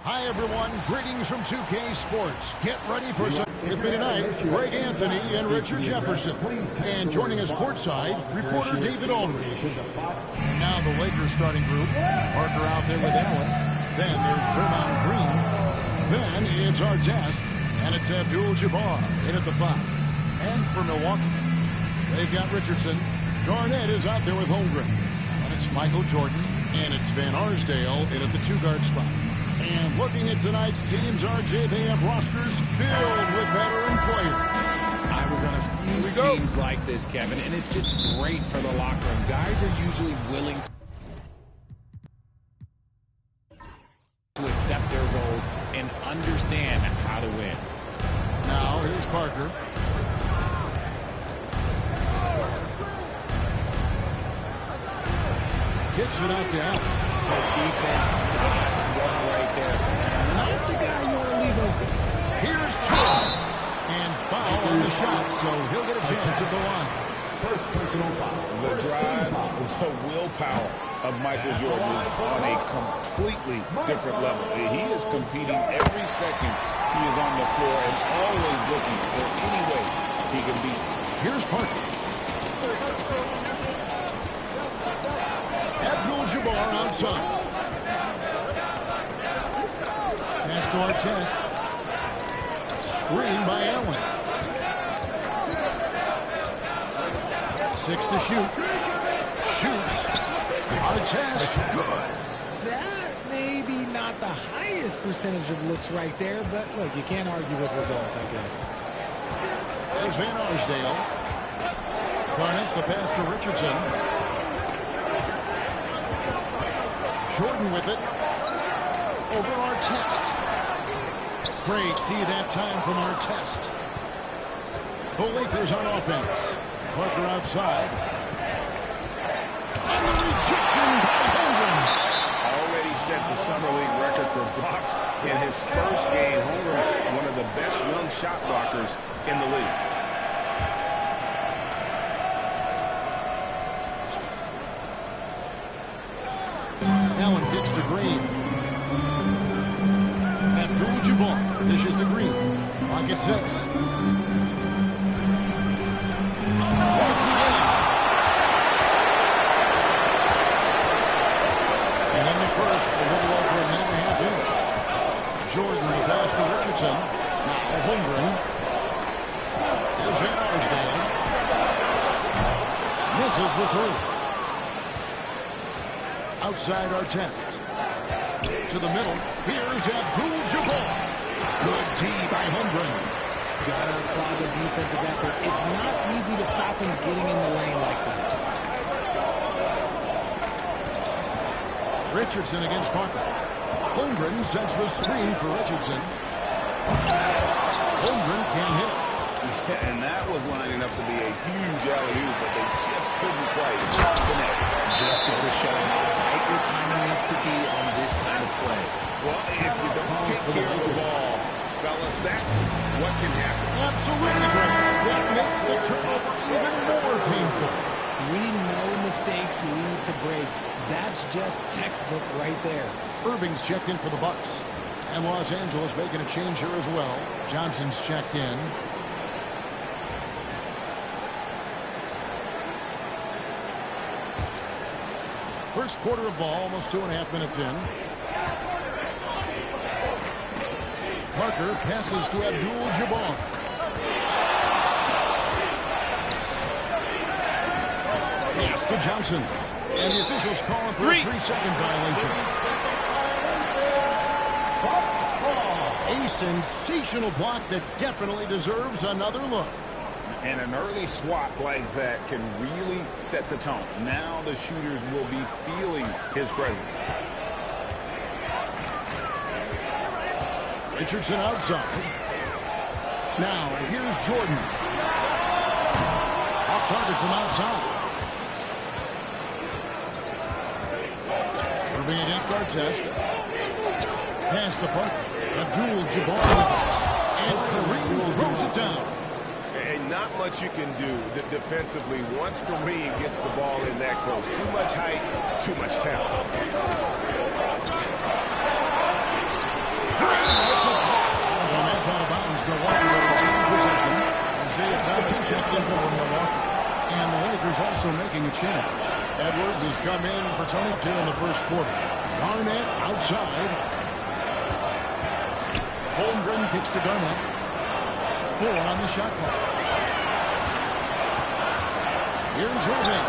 Hi, everyone. Greetings from 2K Sports. Get ready for some. With me tonight, Greg Anthony and Richard Jefferson. And joining us courtside, reporter David Aldridge. And now the Lakers starting group. Parker out there with Allen. Then there's Draymond Green. Then it's Artest. And it's Abdul-Jabbar in at the 5. And for Milwaukee, they've got Richardson. Garnett is out there with Holmgren. And it's Michael Jordan. And it's Van Arsdale in at the 2-guard spot. And looking at tonight's teams, RJ, they have rosters filled with veteran players. I was on a few teams like this, Kevin, and it's just great for the locker room. Guys are usually willing to accept their roles and understand how to win. Now, here's Parker. Kicks it out to Allen. The defense dives one right there. Not the guy you want to leave open. Here's Jordan. And foul on the shot, so he'll get a chance at the line. First personal foul. The drive, the willpower of Michael Jordan is on a completely different level. He is competing every second he is on the floor and always looking for any way he can beat. Here's Parker. Abdul-Jabbar outside. Pass to Artest. Screen by Allen. 6 to shoot. Shoots. Artest. Good. That may be not the highest percentage of looks right there, but look, you can't argue with results, I guess. There's Van Arsdale. Garnett the pass to Richardson. Jordan with it. Over Artest. Great D that time from Artest. The Lakers on offense. Parker outside. And the rejection by Holmgren. Already set the Summer League record for blocks in his first game. Holmgren, one of the best young shot blockers in the league. Allen kicks to Green. Abdul-Jabbar dishes to Green. Clock at 6. And in the first, a little over a minute and a half in. Jordan the pass to Richardson. Now Holmgren. Here's Van Arsdale. Misses the 3. Outside Artest. To the middle. Here's Abdul-Jabbar. Good D by Holmgren. Gotta applaud the defensive effort. It's not easy to stop him getting in the lane like that. Richardson against Parker. Holmgren sets the screen for Richardson. Holmgren can't hit. And that was lining up to be a huge alley-oop, but they just couldn't quite connect. Just go to show how tight your timing needs to be on this kind of play. Well, if you don't take care of the ball, fellas, that's what can happen. Absolutely, Greg. That makes the turnover even more painful. We know mistakes lead to breaks. That's just textbook right there. Irving's checked in for the Bucks. And Los Angeles making a change here as well. Johnson's checked in. First quarter of ball, almost 2.5 minutes in. Parker passes to Abdul-Jabbar. Pass to Johnson. And the officials call him for a 3-second violation. A sensational block that definitely deserves another look. And an early swat like that can really set the tone. Now the shooters will be feeling his presence. Richardson outside. Now, here's Jordan. Off target from outside. Irving against Artest. Pass to Parker. Abdul-Jabbar with it. And Kareem throws it down. And not much you can do defensively once Kareem gets the ball in that close. Too much height, too much talent. And that's out of bounds. Milwaukee will retain possession. Isaiah Thomas checked in for Milwaukee. And the Lakers also making a change. Edwards has come in for Tony here in the first quarter. Garnett outside. Holmgren kicks to Garnett. 4 on the shot clock. Here's Irving.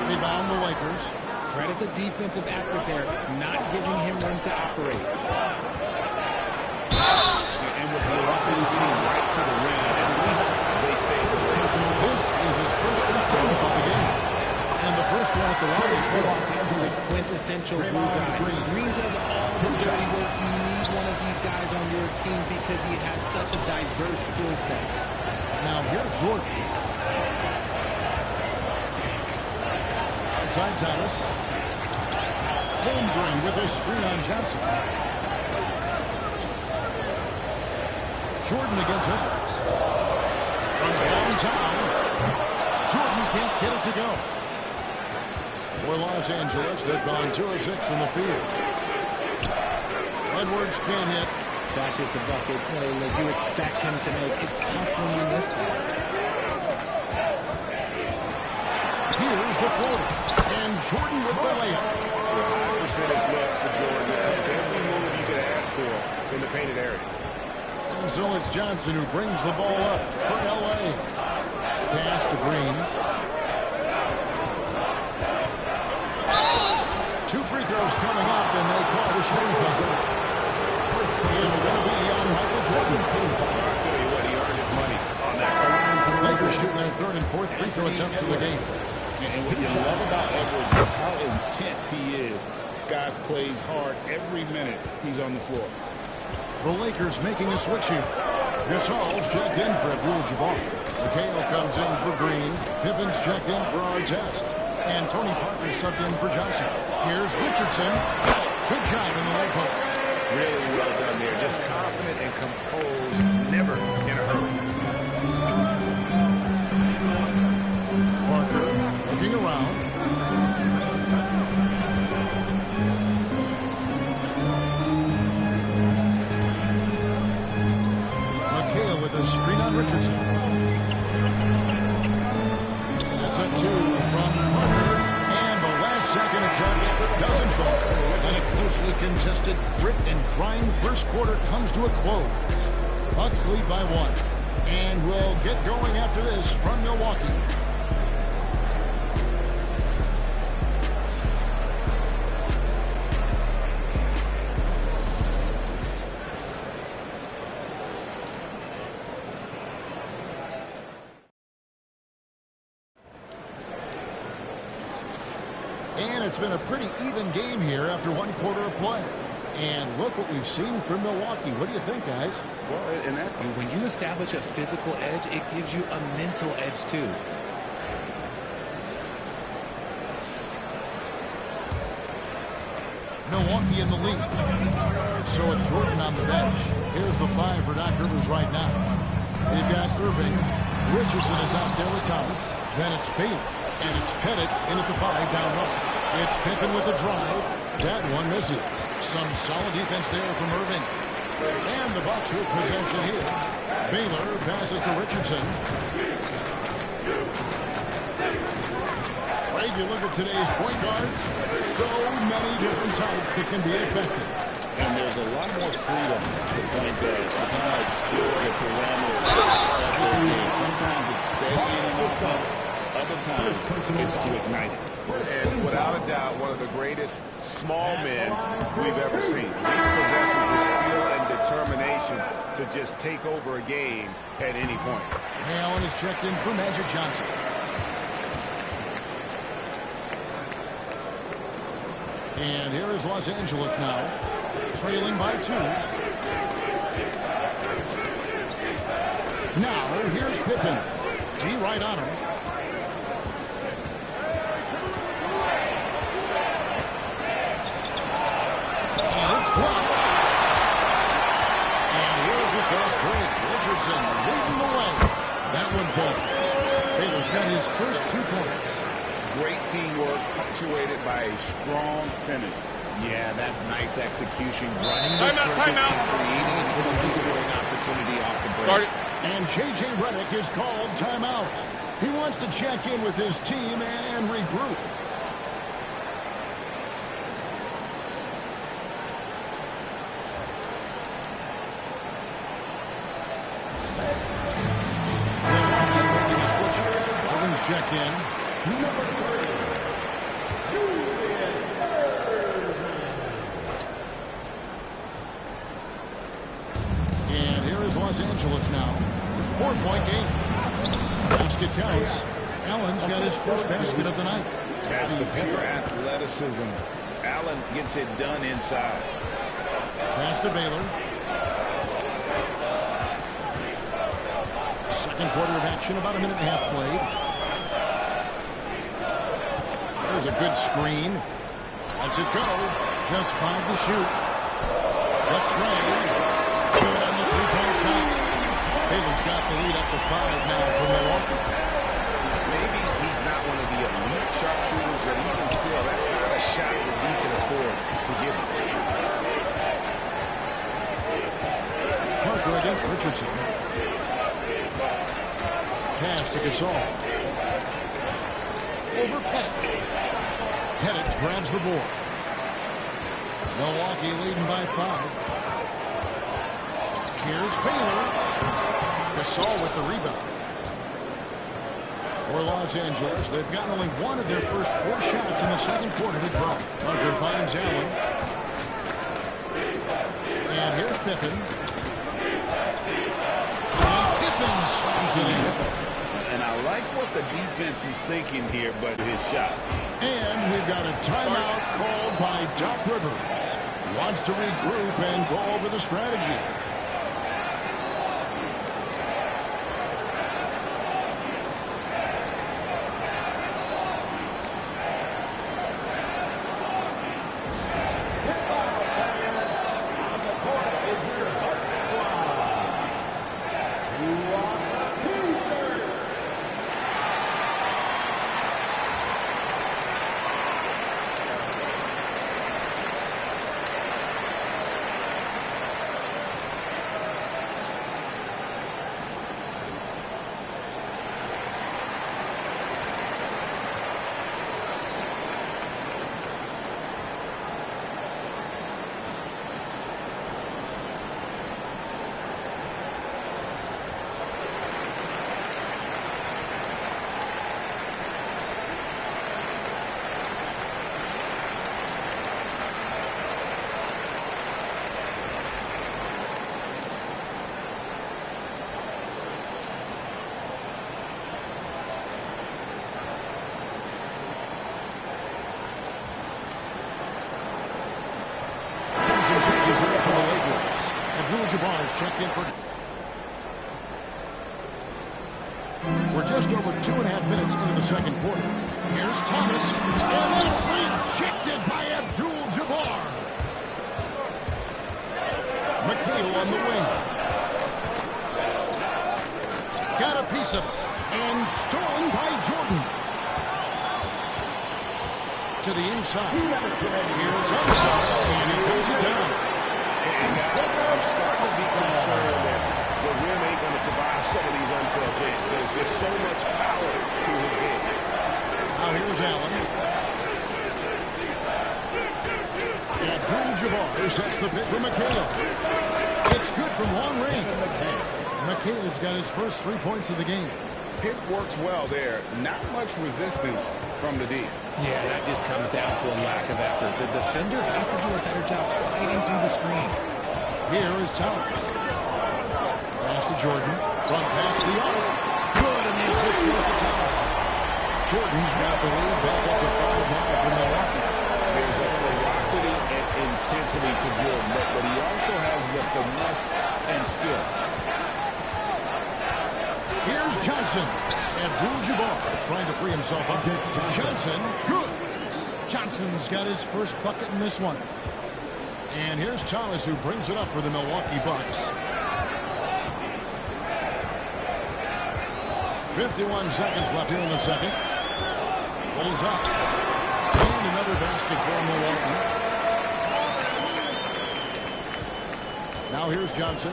Rebound the Lakers. Credit the defensive effort there, not giving him room to operate. And with the offense getting right to the rim, at least they say the rim. This is his first free throw of the game. And the first one at the line is good. The quintessential glue guy. Green does all the dirty work. You need one of these guys on your team because he has such a diverse skill set. Now here's Jordan. Outside Thomas. Holmgren with a screen on Johnson. Jordan against Edwards. From downtown. Jordan can't get it to go. For Los Angeles, they've gone 2 of 6 from the field. Edwards can't hit. That's just the bucket play that you expect him to make. It's tough when you miss that. Here's the floater. And Jordan with the layup. Percentage look for Jordan. That's every move you could ask for in the painted area. And so it's Johnson who brings the ball up for L.A. Pass to Green. 2 free throws coming up, and they call the shooting foul. It's going to be on Michael Jordan. I'll tell you what, he earned his money on that. Lakers shooting their 3rd and 4th free throw attempts of the game. And what you love about Edwards is how intense he is. Guy plays hard every minute he's on the floor. The Lakers making a switch here. Gasol's checked in for Abdul-Jabbar. McHale comes in for Green. Pippen's checked in for Artest. And Tony Parker subbed in for Johnson. Here's Richardson. Good job in the low post. Really well done there. Just confident and composed. Never in a hurry. Parker looking around. McHale with a screen on Richardson. That's a 2 from Parker. And the last second attempt doesn't fall. And a closely contested, grit and grind first quarter comes to a close. Bucks lead by 1. And we'll get going after this from Milwaukee. And it's been a pretty even game here after 1 quarter of play. And look what we've seen from Milwaukee. What do you think, guys? Well, in that, when you establish a physical edge, it gives you a mental edge, too. Milwaukee in the lead. So with Jordan on the bench, here's the 5 for Doc Rivers right now. They've got Irving. Richardson is out there with Thomas. Then it's Baylor. And it's Pettit in at the 5 down low. It's Pippen with the drive. That one misses. Some solid defense there from Irving. And the Bucks with possession here. Baylor passes to Richardson. Greg, you look at today's point guards. So many different types that can be effective. And there's a lot more freedom for point guards to kind of explore the parameters of their game. Sometimes it's steadying an offense. Other times it's to ignite it. and without a doubt, one of the greatest small men we've ever seen. He possesses the skill and determination to just take over a game at any point. Allen is checked in for Magic Johnson. And here is Los Angeles now, trailing by 2. Now, here's Pippen. D right on him. And it's blocked. And here's the fast break. Richardson leading the way. That one falls. Baylor's got his first 2 points. Great teamwork punctuated by a strong finish. Yeah, that's nice execution. Running with purpose and creating an easy scoring opportunity off the break. And J.J. Redick is called timeout. He wants to check in with his team and regroup. Check in. Number 3, and here is Los Angeles now. 4-point game. Basket counts. Allen's got his first basket of the night. Has the pure athleticism. Allen gets it done inside. Pass to Baylor. Second quarter of action, about a minute and a half played. There's a good screen. Lets it go. Just 5 to shoot. The tray. Good on the three-point shot. Baylor's got the lead up to 5 now for Milwaukee. Maybe he's not one of the elite sharpshooters, but even still, that's not a shot that he can afford to give him. Parker against Richardson. Pass to Gasol. Over Pettit. Pettit grabs the board. Milwaukee leading by 5. Here's Baylor. Gasol with the rebound. For Los Angeles, they've got only one of their first 4 shots in the second quarter to drop. Parker finds Allen. And here's Pippen. And Pippen slams it in. And I like what the defense is thinking here, but his shot. And we've got a timeout called by Doc Rivers. He wants to regroup and go over the strategy. Changes here for the Lakers. Abdul-Jabbar is checked in for... We're just over 2.5 minutes into the second quarter. Here's Thomas. And it's rejected by Abdul-Jabbar. McHale on the wing. Got a piece of it. And stolen by Jordan. To the inside. Here's Upside, and he takes it down. And guys, I'm starting to be concerned that the rim ain't going to survive some of these unsaid games. There's just so much power to his game. Now here's Allen. Abdul-Jabbar sets the pick for McHale. It's good from long range. McHale's got his first 3 points of the game. Pick works well there. Not much resistance from the D. Yeah, that just comes down to a lack of effort. The defender has to do a better job fighting through the screen. Here is Thomas. Pass to Jordan. Front pass to the arc. Good, and the assist goes to Thomas. Jordan's got the lead back up to 5 now for Milwaukee. There's a ferocity and intensity to Jordan, but he also has the finesse and skill. Here's Johnson. Abdul-Jabbar trying to free himself up. Johnson, good. Johnson's got his first bucket in this one. And here's Thomas, who brings it up for the Milwaukee Bucks. 51 seconds left here in the second. Pulls up. And another basket for Milwaukee. Now here's Johnson.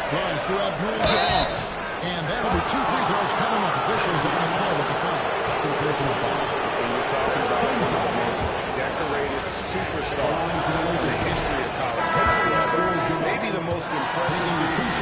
Pass to Abdul-Jabbar. And that'll be 2 free throws coming up. Officials on the call with the foul. Second personal foul. And we're talking about one of the most decorated superstars in the history of college basketball. Maybe the most impressive. He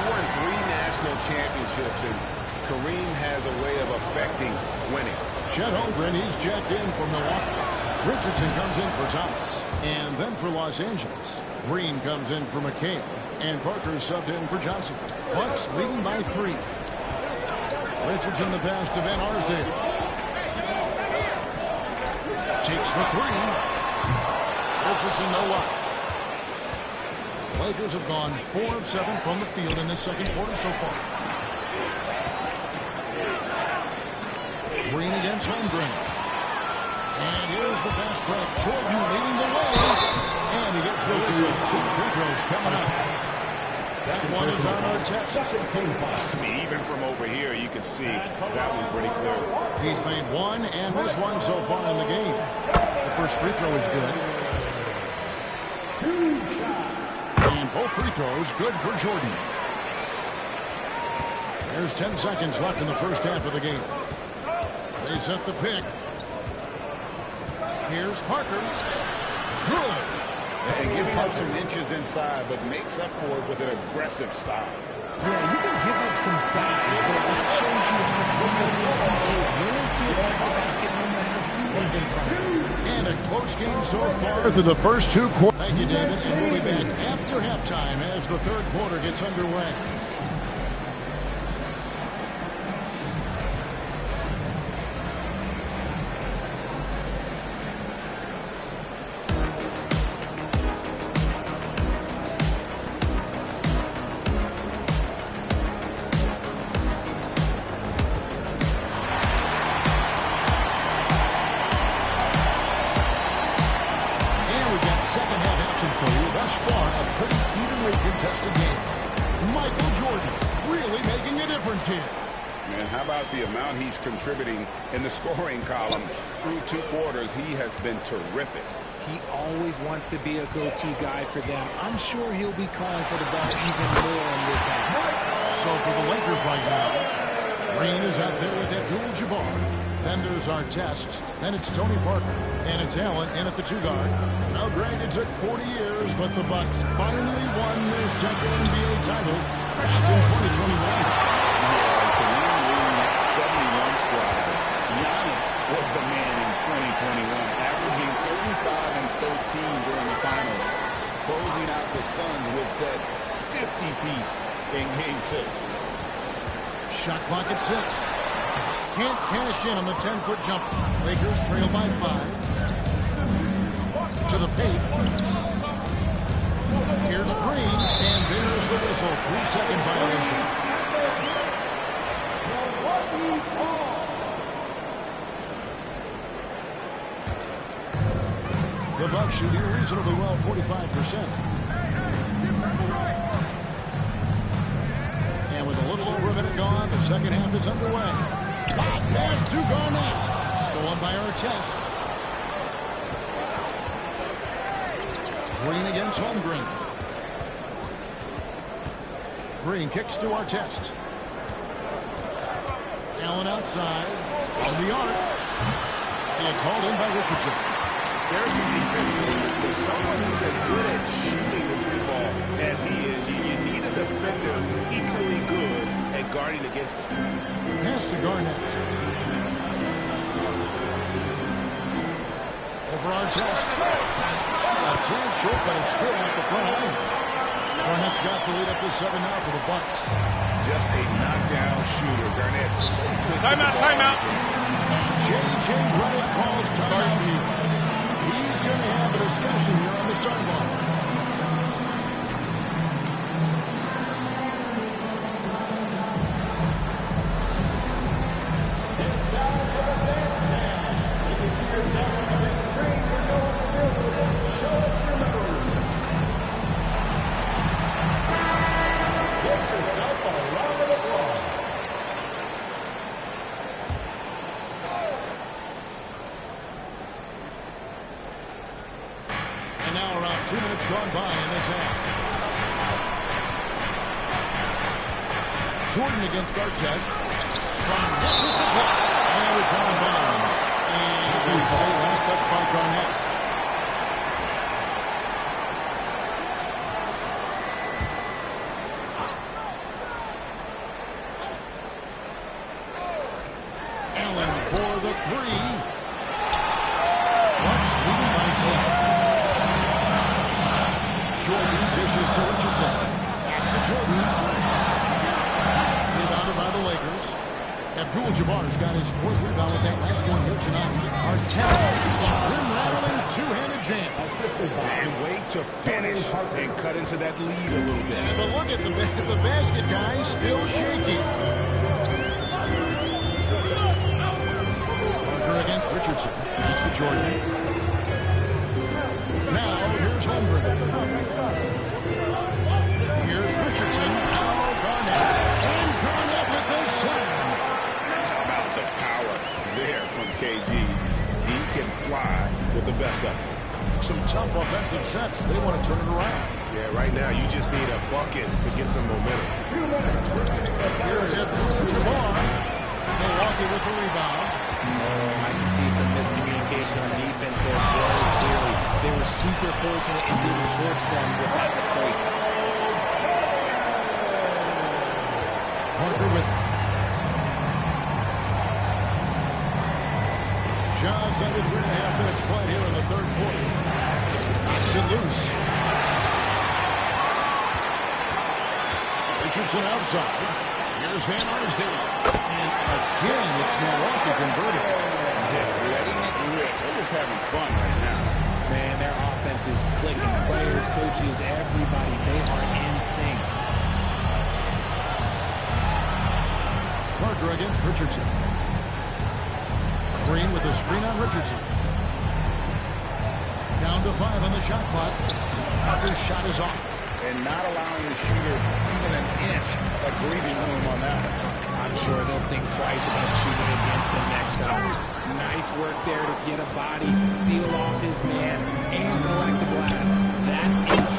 won 3 national championships, and Kareem has a way of affecting winning. Chet Holmgren, he's checked in for Milwaukee. Richardson comes in for Thomas. And then for Los Angeles, Green comes in for McHale. And Parker subbed in for Johnson. Bucks leading by 3. Richardson the pass to Van Arsdale. Takes the 3. Richardson no luck. Lakers have gone 4 of 7 from the field in this second quarter so far. Green against Holmgren. And here's the fast break. Jordan leading the way. And he gets the whistle. 2 free throws coming up. That one is on our test. Even from over here, you can see that one pretty clearly. He's made 1 and missed 1 so far in the game. The first free throw is good. And both free throws good for Jordan. There's 10 seconds left in the first half of the game. They set the pick. Here's Parker. Good. And giving up some inches inside, but makes up for it with an aggressive style. Yeah, you can give up some size, but that shows you how focused he is, willing to attack the basket no matter who is in front of him. And a close game so far through the first 2 quarters. Thank you, David. And we'll be back after halftime as the third quarter gets underway. Contributing in the scoring column through 2 quarters. He has been terrific. He always wants to be a go-to guy for them. I'm sure he'll be calling for the ball even more in this half. So for the Lakers right now, Green is out there with Abdul-Jabbar. Then there's our test. Then it's Tony Parker. And it's Allen in at the 2 guard. Now, Greg, it took 40 years, but the Bucks finally won their second NBA title back in 2021. Was the man in 2021, averaging 35 and 13 during the finals, closing out the Suns with that 50-piece in Game 6. Shot clock at 6. Can't cash in on the 10-foot jumper. Lakers trail by 5. To the paint. Here's Green, and there's the whistle. 3-second violation. The Bucks shooting reasonably well, 45%. And with a little over a minute gone, the second half is underway. Pass to Garnett. Stolen by Artest. Green against Holmgren. Green kicks to Artest. Allen outside. From the arc. And it's hauled in by Richardson. There's some defense for someone who's as good at shooting the 3-ball as he is. You need a defender who's equally good at guarding against it. Pass to Garnett. Over Artest. A tad short, but it's good at the front line. Garnett's got the lead up to 7 now for the Bucks. Just a knockdown shooter. Garnett so good. Timeout. J.J. Redick calls timeout here. He's going to have a discussion here on the sideline. It's time for the bandstand. You can see yourself on the big screen. We're going to show us your moves. Give yourself a round of applause. 2 minutes gone by in this half. Jordan against Artest. From net with the block. And it's out of bounds. And they say last touch by Garnett. Allen for the three. Bucks leading by 7. Jordan dishes to Richardson. Back to Jordan. Rebounded by the Lakers. Abdul-Jabbar's got his 4th rebound with that last one here tonight. Artest, rim-rattling, two-handed jam. And wait to finish and cut into that lead a little bit. Yeah, but look at the basket guy still shaking. Parker against Richardson. Pass to Jordan. Now here's Holmgren. Here's Richardson. Now Garnett. And Garnett with the slam. How about the power there from KG? He can fly with the best of them. Some tough offensive sets. They want to turn it around. Yeah, right now you just need a bucket to get some momentum. Here's Abdul-Jabbar. Milwaukee with the rebound. I can see some miscommunication on defense there very clearly. They were super fortunate and didn't torch them with that mistake. Parker with it. Just under 3.5 minutes played here in the third quarter. Knocks it loose. Richardson outside. Here's Van Arsdale. And again, it's Milwaukee converting. Yeah, letting it rip. They're just having fun right now. Man, their offense is clicking. Players, coaches, everybody, they are in sync. Parker against Richardson. Green with a screen on Richardson. Down to 5 on the shot clock. Parker's shot is off. And not allowing the shooter even an inch of breathing room on that one. I'm sure they'll think twice about shooting against him next time. Nice work there to get a body, seal off his man, and collect the glass. That is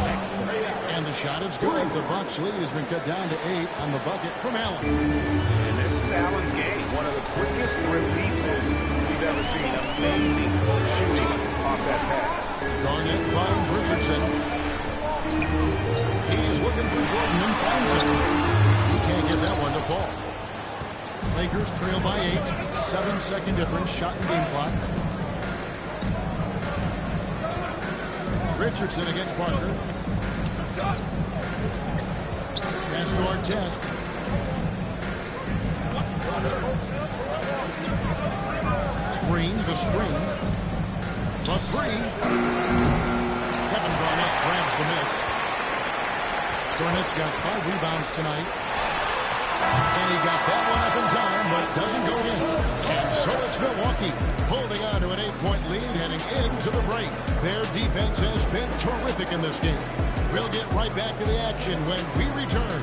textbook. And the shot is good. The Bucks lead has been cut down to 8 on the bucket from Allen. And this is Allen's game. One of the quickest releases we've ever seen. Amazing shooting off that pass. Garnett finds Richardson. He's looking for Jordan and finds him. He can't get that one to fall. Lakers trail by 8. 7-second difference. Shot and game clock. Richardson against Parker. Pass to Artest. Green, the screen. The three. Kevin Garnett grabs the miss. Garnett's got 5 rebounds tonight. And he got that one up in time, but doesn't go in. And so it's Milwaukee holding on to an 8-point lead heading into the break. Their defense has been terrific in this game. We'll get right back to the action when we return.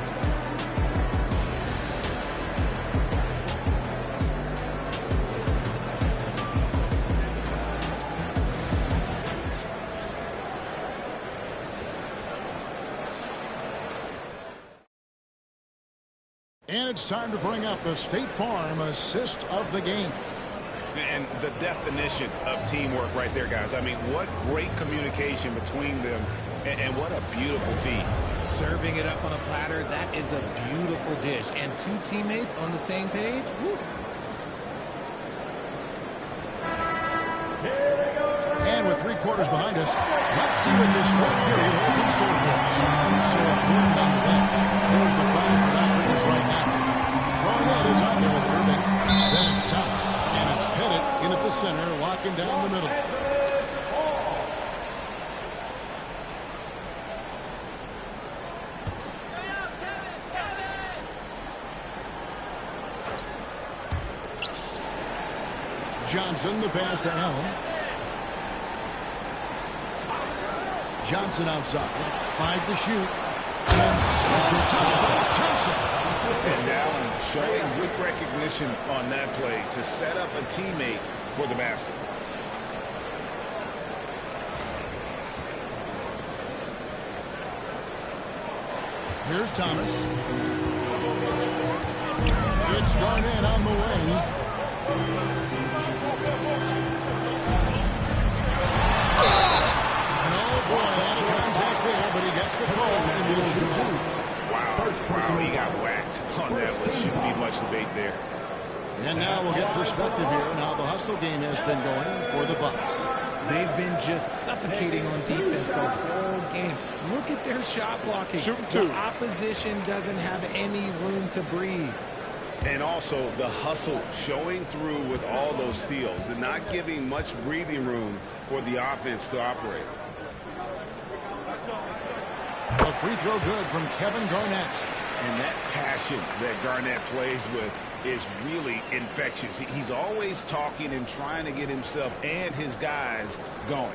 And it's time to bring up the State Farm assist of the game. And the definition of teamwork right there, guys. I mean, what great communication between them, and what a beautiful feed. Serving it up on a platter, that is a beautiful dish. And 2 teammates on the same page, woo. And with 3 quarters behind us, let's see what this fourth period holds in store for us. So Jordan on the bench. There's the foul for Lakers right now. Garnett is out there with Irving. Then it's Thomas. And it's Pettit in at the center, locking down the middle. Johnson, the pass to Allen. Johnson outside. 5 to shoot. And slam dunk by Johnson. And Allen showing good recognition on that play to set up a teammate for the basket. Here's Thomas. It's Garnett on the wing. And oh boy, out of contact there, but he gets the call and he'll shoot two. Wow, he got whacked on that one. Shouldn't be much debate there. And now we'll get perspective here on how the hustle game has been going for the Bucks. They've been just suffocating on defense the whole game. Look at their shot blocking. Shooting two. The opposition doesn't have any room to breathe. And also the hustle showing through with all those steals and not giving much breathing room for the offense to operate. A free throw good from Kevin Garnett. And that passion that Garnett plays with is really infectious. He's always talking and trying to get himself and his guys going.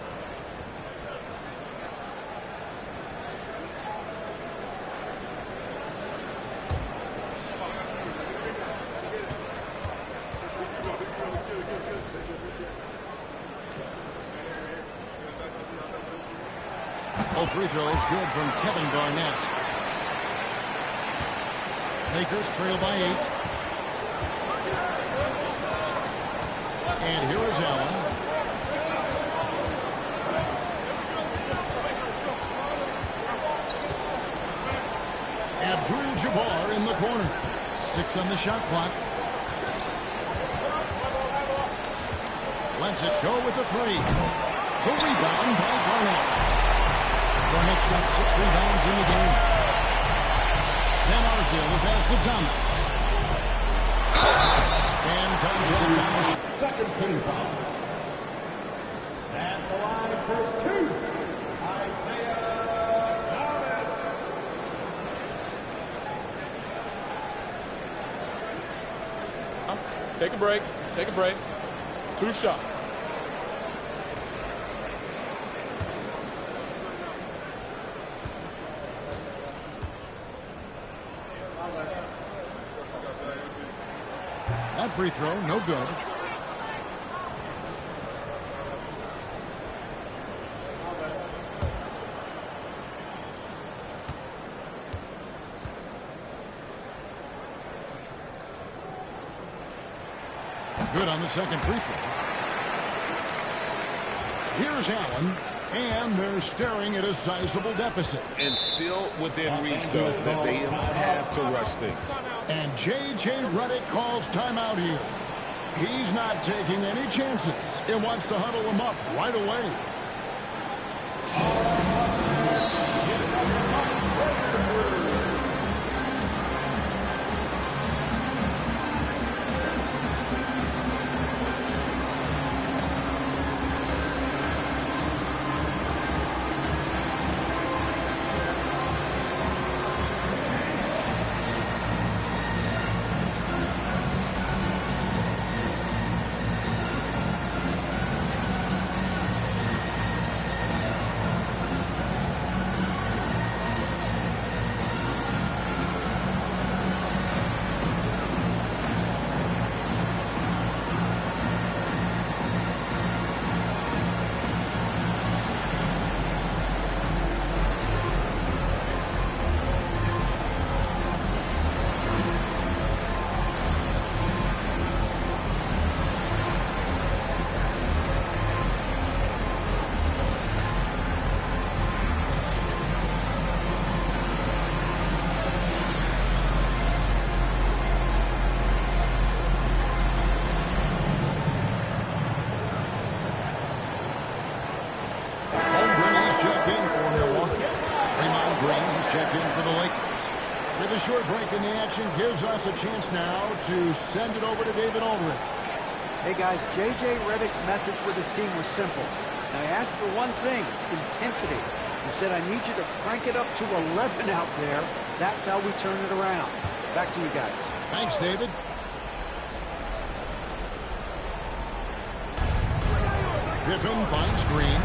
All free throws good from Kevin Garnett. Lakers trail by 8. And here is Allen. Abdul-Jabbar in the corner. 6 on the shot clock. Lets it go with the 3. The rebound by Garnett. Garnett's got 6 rebounds in the game. Then Arsdale, the pass to Thomas. And contact on the Second team foul. At the line for 2, Isaiah Thomas. Take a break. Take a break. 2 shots. That free throw, no good. Good on the second free throw. Here's Allen, and they're staring at a sizable deficit. And still within reach, though, that they don't have to rush things. And J.J. Redick calls timeout here. He's not taking any chances and wants to huddle them up right away. With a short break in the action gives us a chance now to send it over to David Aldridge. Hey guys, J.J. Redick's message with his team was simple. And I asked for one thing, intensity. He said, I need you to crank it up to 11 out there. That's how we turn it around. Back to you guys. Thanks, David. Pippen finds Green.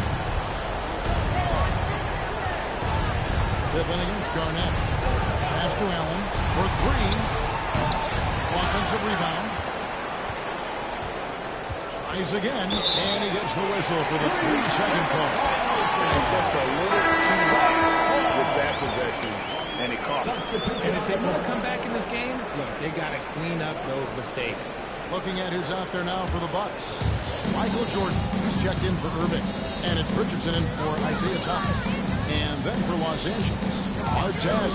Pippen against Garnett. Pass to Allen for 3. Offensive rebound. Tries again, and he gets the whistle for the 3-second call. And just a little too lax with that possession, and it cost him. And if they want to come back in this game, look, they got to clean up those mistakes. Looking at who's out there now for the Bucks. Michael Jordan, he's checked in for Irving. And it's Richardson in for Isaiah Thomas. And then for Los Angeles, Artez,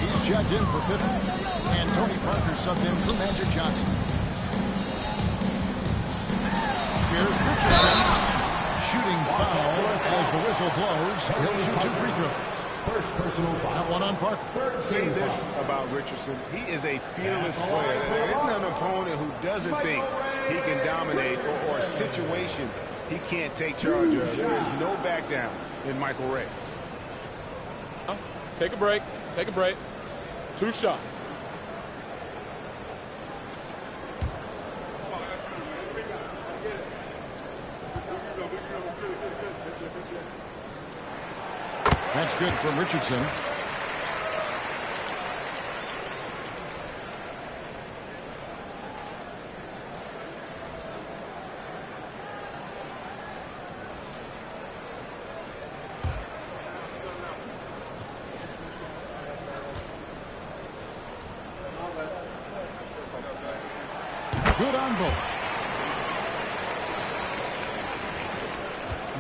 he's checked in for Pippen. And Tony Parker subbed in for Magic Johnson. Here's Richardson. Shooting foul as the whistle blows. He'll shoot 2 free throws. First personal foul. That one on Parker. Say this about Richardson. He is a fearless player. There isn't an opponent who doesn't think he can dominate or a situation he can't take charge of. There is no back down in Michael Ray. Take a break. Take a break. 2 shots. That's good from Richardson. Good on both.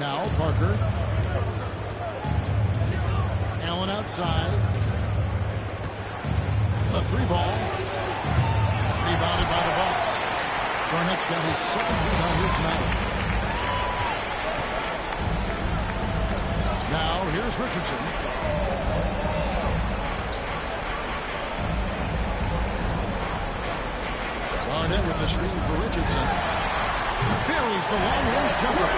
Now Parker. Allen outside. A 3-ball. Rebounded by the Bucks. Garnett's got his 7th rebound here tonight. Now here's Richardson. Garnett with the screen for Richardson. Buries the long-range jumper.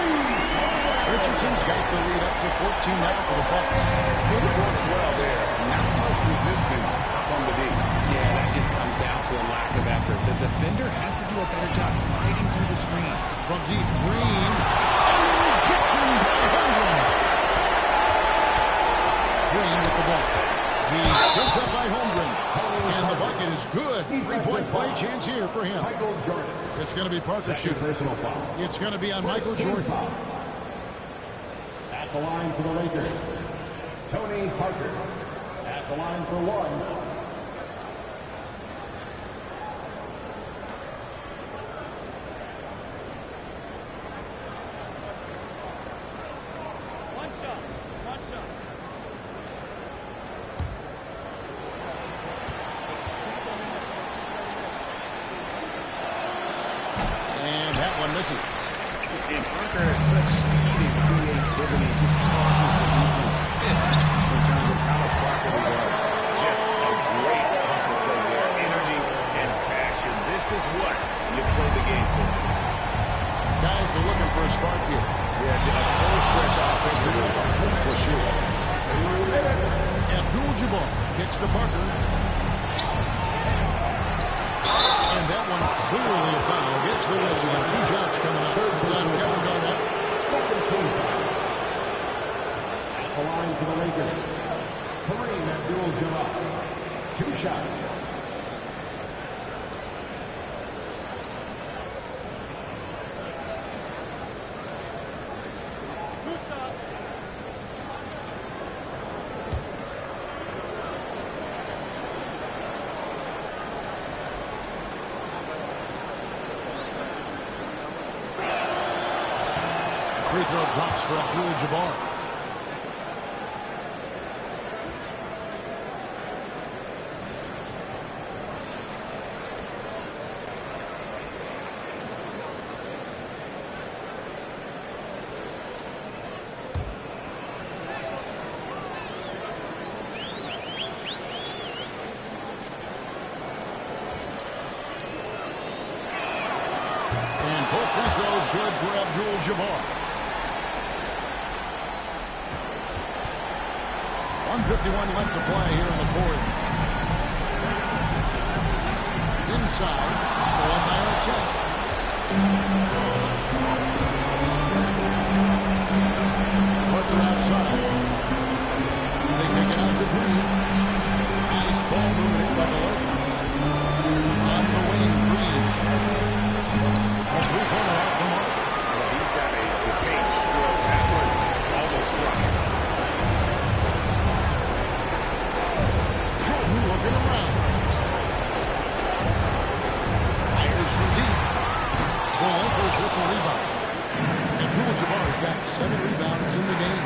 Richardson's got the lead up to 14 now for the Bucks. It works well there. Not much resistance from the D. Yeah, that just comes down to a lack of effort. The defender has to do a better job fighting through the screen. From deep, Green. And the rejection by Holmgren. Green with the ball. He's picked up by Holmgren. And the bucket is good. 3-point play chance here for him. Michael Jordan. It's going to be Parker shooting. Personal foul. It's going to be on Michael Jordan. At the line for the Lakers, Tony Parker. At the line for 1. And that one misses. And Parker has such speed and creativity. It just causes the defense fits in terms of how to properly guard. Just a great hustle play there. Energy and passion. This is what you play the game for. Guys are looking for a spark here. Yeah, a full stretch offensively for sure. Abdul-Jabbar kicks to Parker. And that one clearly a foul. Gets the whistle and 2 shots coming up. It's on Kevin Garnett. Second team foul. At the line for the Lakers, Kareem Abdul-Jabbar. 2 shots. Free throw drops for Abdul-Jabbar. And both free throws good for Abdul-Jabbar. 1:51 left to play here in the 4th. Inside, stolen by Artest. Parker outside. They kick it out to Green. Nice ball movement in by the Lakers. On the wing, Green. A 3-pointer off the mark. Well, he's got a great stroke. That one almost struck him. got 7 rebounds in the game.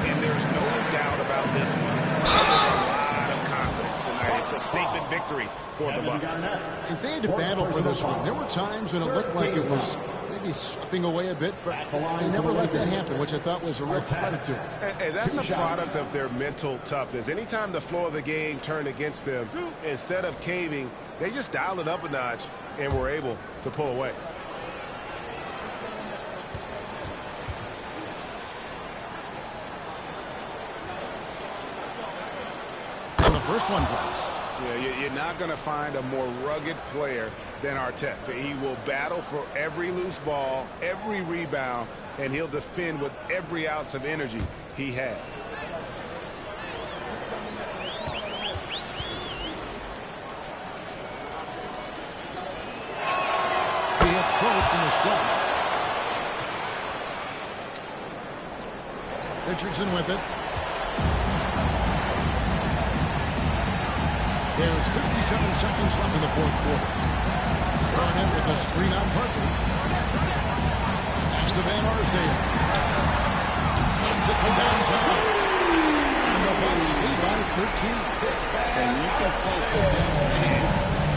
And there's no doubt about this one. A lot of confidence tonight. It's a statement victory for the Bucks. If they had to battle for this one, there were times when it looked like it was maybe slipping away a bit. But they never let that happen, which I thought was a real credit to them. And that's a product of their mental toughness. Anytime the flow of the game turned against them, instead of caving, they just dialed it up a notch and were able to pull away. And the first one drops. Yeah, you're not going to find a more rugged player than Artest. He will battle for every loose ball, every rebound, and he'll defend with every ounce of energy he has. He hits both from the stripe. Richardson with it. There's 57 seconds left in the fourth quarter. Garnett with the screen on Parker. Pass to Van Arsdale. Hands it from downtown. And the Bucks lead by 13. And you can sense that these fans,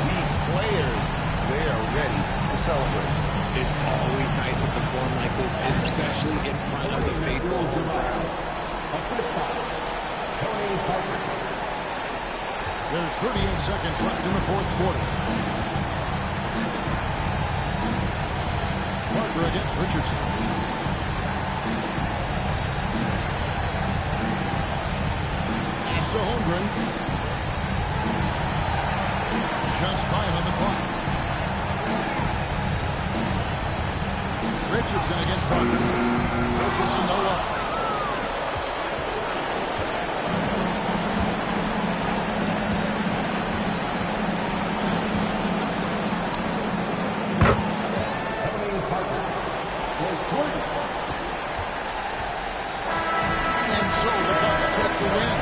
these players, they are ready to celebrate. It's always nice to perform like this, especially in front of the faithful. There's 38 seconds left in the fourth quarter. Parker against Richardson. Pass to Holmgren. Just 5 on the clock. Richardson against Parker. Richardson no up. And so the Bucks take the win.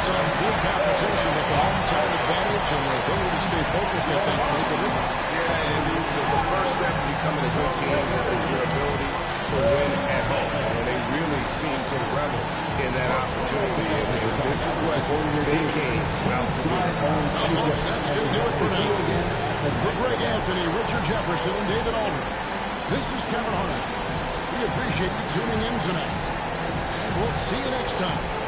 Some good competition with the home-town advantage and their ability to stay focused, I think, made the difference. Yeah, and the first step to becoming a good team is your ability to win at home. And they really seem to revel in that opportunity. And this is what they came out to do. Folks, that's going to do it for now. For Greg Anthony, Richard Jefferson, and David Aldridge, this is Kevin Harlan. We appreciate you tuning in tonight. We'll see you next time.